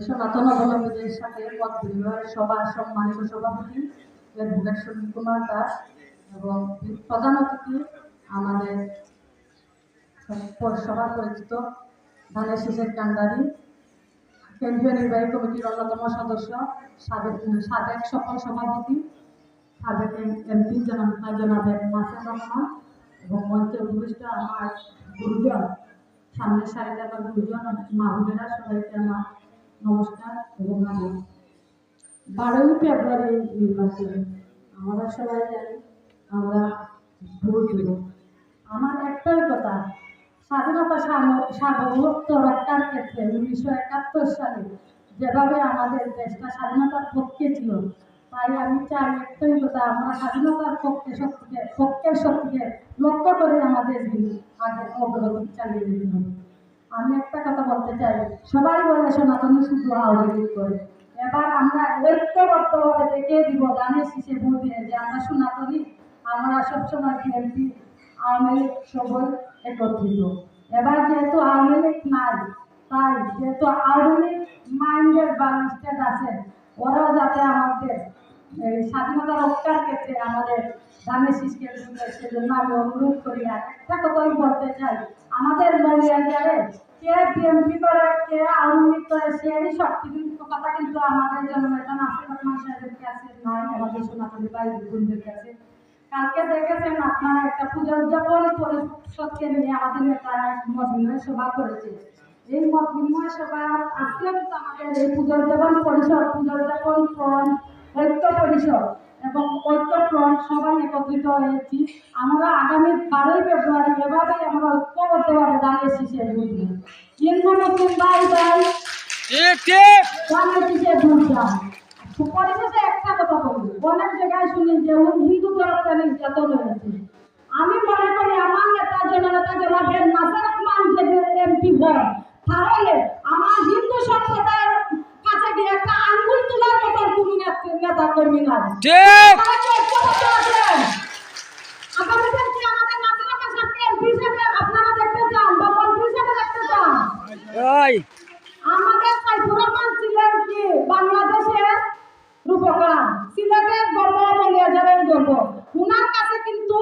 সনাতন অবলম্বীদের সাথে পথ বিনিময়ের সভার সম্মানিত সভাপতি অ্যাডভোকেট সুনীল কুমার দাস এবং প্রধান অতিথি আমাদের সভার পরিচিত ধানের শীষের কান্ডারি কেন্দ্রীয় নির্বাহী কমিটির অন্যতম সদস্য সাবেক সফল সভাপতি সাবেক এমপি জনাবের নাসির রহমান এবং মঞ্চে উপবিষ্ট আমার গুরুজন সামনের সারিতে আমার গুরুজন মাহুদেরা সবাইকে আমার নমস্কার এবং আমি 12ই ফেব্রুয়ারি নির্বাচনে আমরা সবাই জানি আমরা ভোট দেব। আমার একটাই কথা, স্বাধীনতা সার্বভৌমত্ব রক্ষার ক্ষেত্রে 1971 সালে যেভাবে আমাদের দেশটা স্বাধীনতার পক্ষে ছিল, তাই আমি চাই একটাই কথা, আমরা স্বাধীনতার পক্ষের শক্তিকে লক্ষ্য করে আমাদের আগে অগ্রগতি চালিয়ে যেতে হবে। আমি একটা কথা বলতে চাই, সবাই বলে সনাতনী শুধু আওয়ামী লীগ করে, এবার আমরা ঐক্যবদ্ধভাবে দেখিয়ে দিব ধানের শীষে ভোট দিয়ে যে আমরা সনাতনী, আমরা সবসময় বিএনপি আওয়ামী লীগ সবাই একত্রিত। এবার যেহেতু আওয়ামী লীগ নাই, তাই যেহেতু আওয়ামী লীগ মাইন্ডের বা লিস্টেড আছে, ওরাও যাতে আমাদের স্বাধীনতা রক্ষার ক্ষেত্রে আমাদের ধানের শীষকে সেজন্য আমি অনুরোধ করি। আর একটা কথাই বলতে চাই, আমাদের মহিলাদের কে বিএনপি করে কে আওয়ামী লীগ করে সেই শক্তি কথা কিন্তু আমাদের জননেতা নাসির রহমান সাহেবের কাছে নাই, আমাদের সনাতনী ভাই বোনদের কাছে। কালকে দেখেছেন আপনারা একটা পূজা উদযাপন পরিষদকে নিয়ে আমাদের নেতারা মত বিনিময় সভা করেছে। এই মত বিনিময় সভা আজকে কিন্তু আমাদের এই পূজা উদযাপন পরিষদ, পূজা উদযাপন ফ্রন্ট, ঐক্য পরিষদ এবং ঐক্য ফ্রন্ট সবাই একত্রিত হয়েছি। আমরা আগামী 12ই ফেব্রুয়ারি এভাবেই আমরা ঐক্যবদ্ধভাবে ধানের শীষে ভোট দেব। হিন্দু মুসলিম ভাই ভাই ধানের শীষে ভোট দাও। পরিশেষে একটা কথা বলি, অনেক জায়গায় শুনি যে হিন্দু ধর্মকে নির্যাতন হয়েছে। আমি মনে করি আমার নেতা জননেতা জনাবের নাসির রহমান যদি এমপি হয়, তাহলে আমার হিন্দু সম্প্রদায়ের কাছে গিয়ে একটা আঙ্গুল তোলার মতো তুমি নেতা কর্মী নাই। আগামীতে কি আমাদের নাসির রহমান সাহেবকে এমপি হিসেবে আপনারা দেখতে চান বা মন্ত্রী হিসেবে দেখতে চান? আমাদের সাইফুর রহমান ছিলেন কি বাংলাদেশের রূপকার, সিলেটের গর্ব, মলিয়াজারের গর্ব। উনার কাছে কিন্তু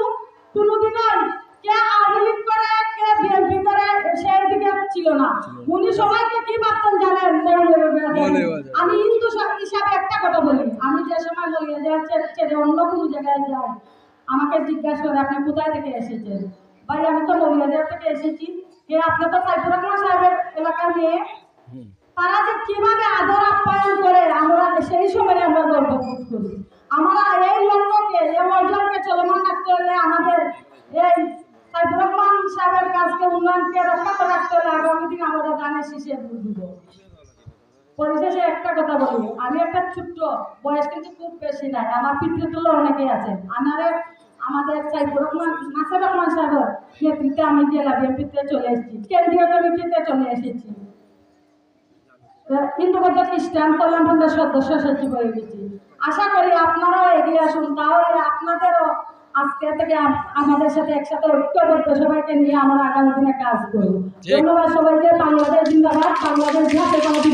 কোনোদিনই কে আওয়ামী লীগ করে কে বিএনপি করে সেই দিকে ছিল না। উনি সবাইকে কি ভাবতেন জানেন? আমি হিন্দু হিসাবে একটা কথা বলি, আমি যে সময় মলিয়াজার ছেড়ে অন্য কোনো জায়গায় যাই, আমাকে জিজ্ঞাসা করে আপনি কোথায় থেকে এসেছেন? ভাই আমি তো মলিয়াজার থেকে এসেছি। আপনি তো সাইফুর রহমান সাহেবের এলাকার মেয়ে। তারা যে কিভাবে আদর আপ্যায়ন করে আমরা সেই সময় আমরা গর্ববোধ করি। আমরা এই লক্ষ্যকে, এই অর্জনকে চলমান রাখতে হলে আমাদের এই সাইফুর রহমান সাহেবের কাজকে, উন্নয়নকে রক্ষা করে রাখতে হলে আগামী দিন আমরা ধানের শীষে ভোট দিব। পরিশেষে একটা কথা বলি, আমি একটা ছোট্ট বয়স কিন্তু খুব বেশি নাই, আমার পিতৃতুল্য অনেকেই আছেন। আমাদের সাইফুর রহমান নাসির রহমান সাহেবের নেতৃত্বে আমি জেলা বিএনপিতে চলে এসেছি, কেন্দ্রীয় কমিটিতে চলে এসেছি, হিন্দু বৌদ্ধ খ্রিস্টান কল্যাণ ফ্রন্টের সদস্য সচিব হয়ে গেছি। আশা করি আপনারাও এগিয়ে আসুন, তাহলে আপনাদেরও আজকে থেকে আমাদের সাথে একসাথে ঐক্যবদ্ধ সবাইকে নিয়ে আমরা আগামী দিনে কাজ করব। ধন্যবাদ সবাইকে। বাংলাদেশ জিন্দাবাদ। বাংলাদেশ জাতীয় কমিটি